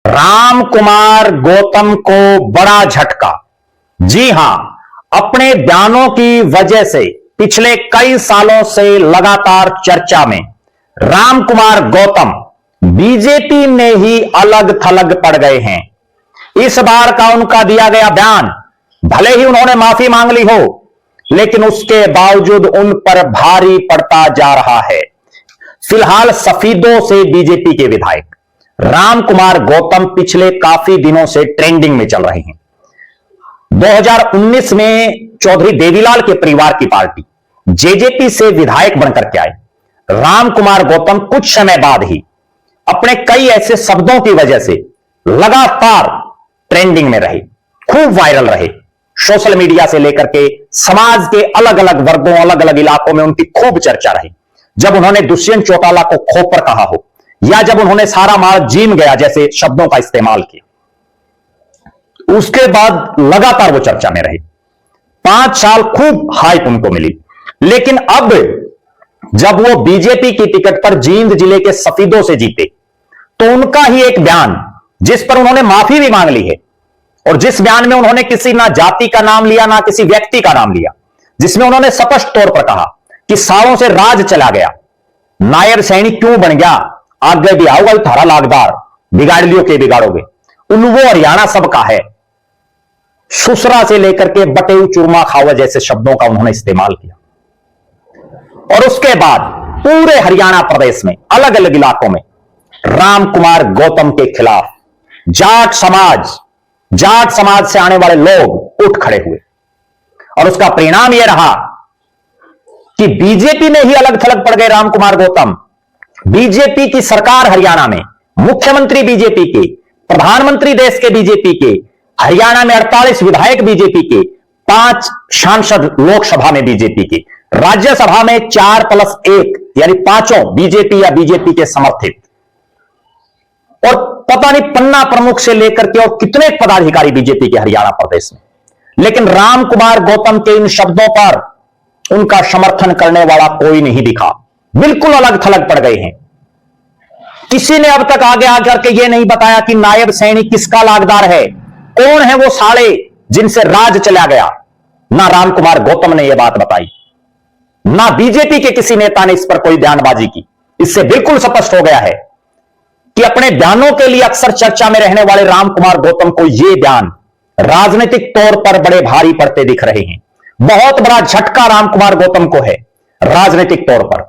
राम कुमार गौतम को बड़ा झटका। जी हां, अपने बयानों की वजह से पिछले कई सालों से लगातार चर्चा में राम कुमार गौतम बीजेपी में ही अलग थलग पड़ गए हैं। इस बार का उनका दिया गया बयान, भले ही उन्होंने माफी मांग ली हो, लेकिन उसके बावजूद उन पर भारी पड़ता जा रहा है। फिलहाल सफीदों से बीजेपी के विधायक राम कुमार गौतम पिछले काफी दिनों से ट्रेंडिंग में चल रहे हैं। 2019 में चौधरी देवीलाल के परिवार की पार्टी जेजेपी से विधायक बनकर के आए राम कुमार गौतम कुछ समय बाद ही अपने कई ऐसे शब्दों की वजह से लगातार ट्रेंडिंग में रहे, खूब वायरल रहे। सोशल मीडिया से लेकर के समाज के अलग अलग वर्गों, अलग अलग इलाकों में उनकी खूब चर्चा रही। जब उन्होंने दुष्यंत चौटाला को खोपर कहा हो, या जब उन्होंने सारा माल जीम गया जैसे शब्दों का इस्तेमाल किया, उसके बाद लगातार वो चर्चा में रहे। 5 साल खूब हाइप उनको मिली। लेकिन अब जब वो बीजेपी की टिकट पर जींद जिले के सफीदों से जीते, तो उनका ही एक बयान, जिस पर उन्होंने माफी भी मांग ली है, और जिस बयान में उन्होंने किसी ना जाति का नाम लिया ना किसी व्यक्ति का नाम लिया, जिसमें उन्होंने स्पष्ट तौर पर कहा कि सालों से राज चला गया, नायब सैनिक क्यों बन गया, आगे भी आओगा थारा लागदार, बिगाड़ लियो के बिगाड़ोगे, उल्लू हरियाणा सबका है, सुसरा से लेकर के बटेऊ चूरमा खावा जैसे शब्दों का उन्होंने इस्तेमाल किया। और उसके बाद पूरे हरियाणा प्रदेश में अलग अलग इलाकों में राम कुमार गौतम के खिलाफ जाट समाज से आने वाले लोग उठ खड़े हुए, और उसका परिणाम यह रहा कि बीजेपी में ही अलग थलग पड़ गए राम कुमार गौतम। बीजेपी की सरकार हरियाणा में, मुख्यमंत्री बीजेपी के, प्रधानमंत्री देश के बीजेपी के, हरियाणा में 48 विधायक बीजेपी के, 5 सांसद लोकसभा में बीजेपी के, राज्यसभा में 4+1 यानी 5 बीजेपी या बीजेपी के समर्थित, और पता नहीं पन्ना प्रमुख से लेकर के और कितने पदाधिकारी बीजेपी के हरियाणा प्रदेश में। लेकिन राम कुमार गौतम के इन शब्दों पर उनका समर्थन करने वाला कोई नहीं दिखा, बिल्कुल अलग थलग पड़ गए हैं। किसी ने अब तक आगे आकर के यह नहीं बताया कि नायब सैनिक किसका लागदार है, कौन है वो साले जिनसे राज चला गया। ना राम कुमार गौतम ने यह बात बताई, ना बीजेपी के किसी नेता ने इस पर कोई बयानबाजी की। इससे बिल्कुल स्पष्ट हो गया है कि अपने बयानों के लिए अक्सर चर्चा में रहने वाले राम कुमार गौतम को यह बयान राजनीतिक तौर पर बड़े भारी पड़ते दिख रहे हैं। बहुत बड़ा झटका राम कुमार गौतम को है राजनीतिक तौर पर।